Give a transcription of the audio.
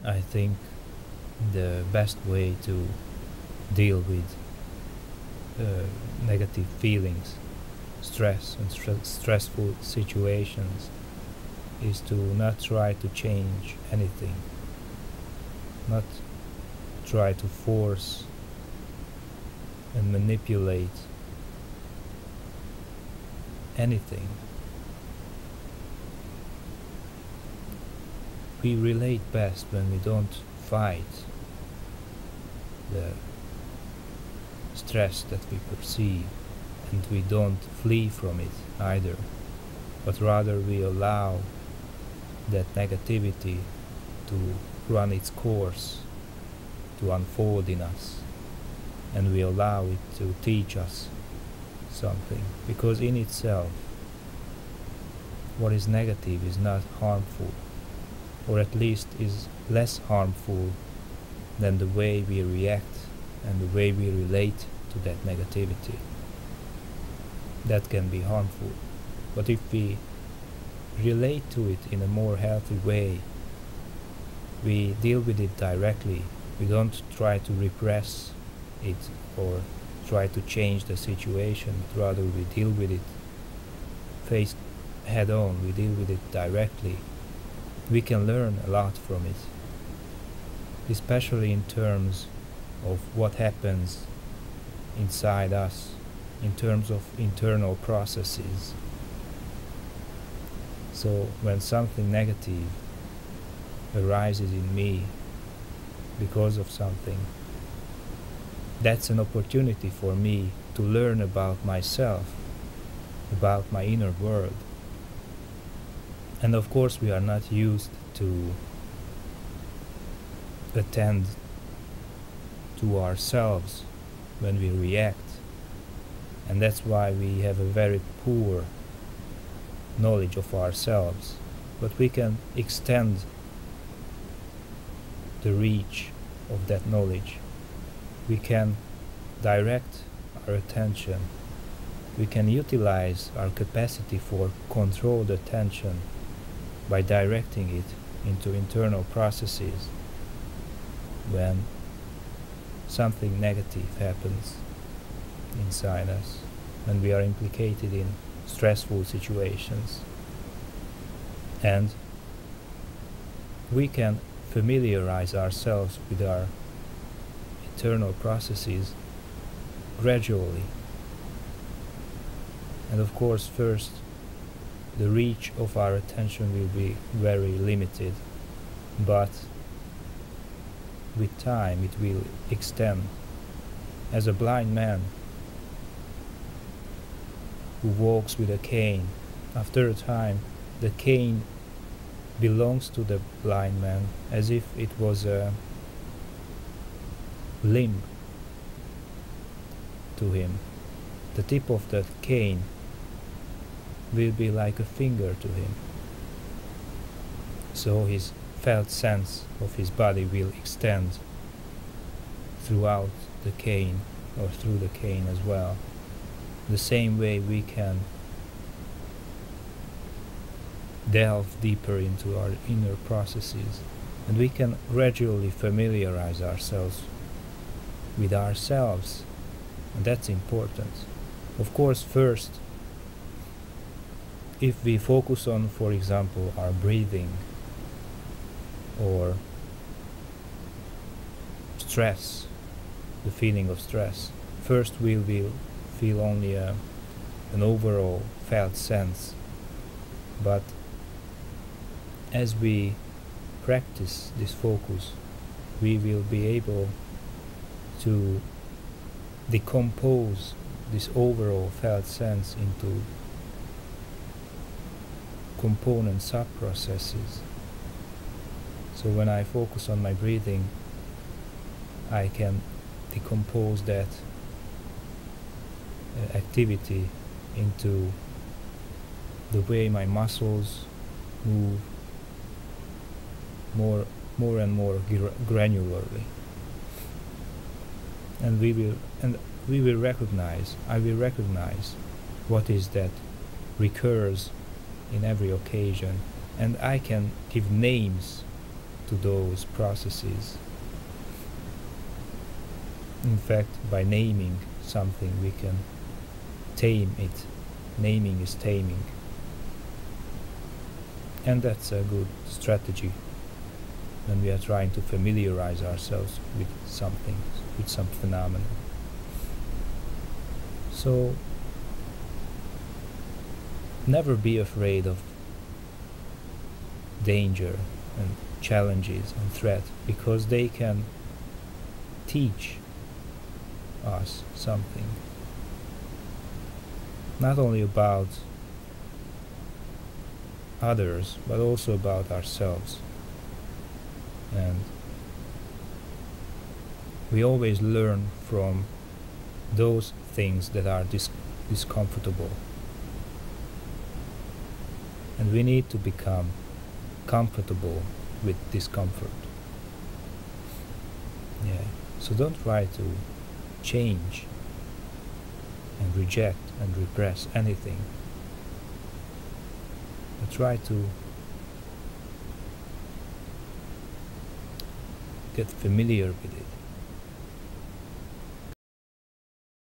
I think the best way to deal with negative feelings, stress and stressful situations is to not try to change anything, not try to force and manipulate anything. We relate best when we don't fight the stress that we perceive, and we don't flee from it either, but rather we allow that negativity to run its course, to unfold in us, and we allow it to teach us something, because in itself what is negative is not harmful, or at least is less harmful than the way we react and the way we relate to that negativity. That can be harmful, but if we relate to it in a more healthy way, we deal with it directly, we don't try to repress it or try to change the situation, but rather we deal with it face head on, we deal with it directly. We can learn a lot from it, especially in terms of what happens inside us, in terms of internal processes. So when something negative arises in me because of something, that's an opportunity for me to learn about myself, about my inner world. And of course we are not used to attend to ourselves when we react, and that's why we have a very poor knowledge of ourselves. But we can extend the reach of that knowledge. We can direct our attention, we can utilize our capacity for controlled attention by directing it into internal processes when something negative happens inside us, when we are implicated in stressful situations. And we can familiarize ourselves with our internal processes gradually. And of course, first, the reach of our attention will be very limited, but with time it will extend. As a blind man who walks with a cane, after a time the cane belongs to the blind man as if it was a limb to him. The tip of that cane will be like a finger to him. So his felt sense of his body will extend throughout the cane, or through the cane as well. The same way we can delve deeper into our inner processes, and we can gradually familiarize ourselves with ourselves, and that's important. Of course, first, if we focus on, for example, our breathing or stress, the feeling of stress, first we will feel only an overall felt sense, but as we practice this focus, we will be able to decompose this overall felt sense into component sub-processes. So when I focus on my breathing, I can decompose that activity into the way my muscles move more and more granularly, and I will recognize what is that recurs in every occasion, and I can give names to to those processes. In fact, by naming something, we can tame it. Naming is taming. And that's a good strategy when we are trying to familiarize ourselves with something, with some phenomenon. So, never be afraid of danger and challenges and threat, because they can teach us something. Not only about others, but also about ourselves. And we always learn from those things that are discomfortable. And we need to become comfortable with discomfort. Yeah. So don't try to change and reject and repress anything, but try to get familiar with it.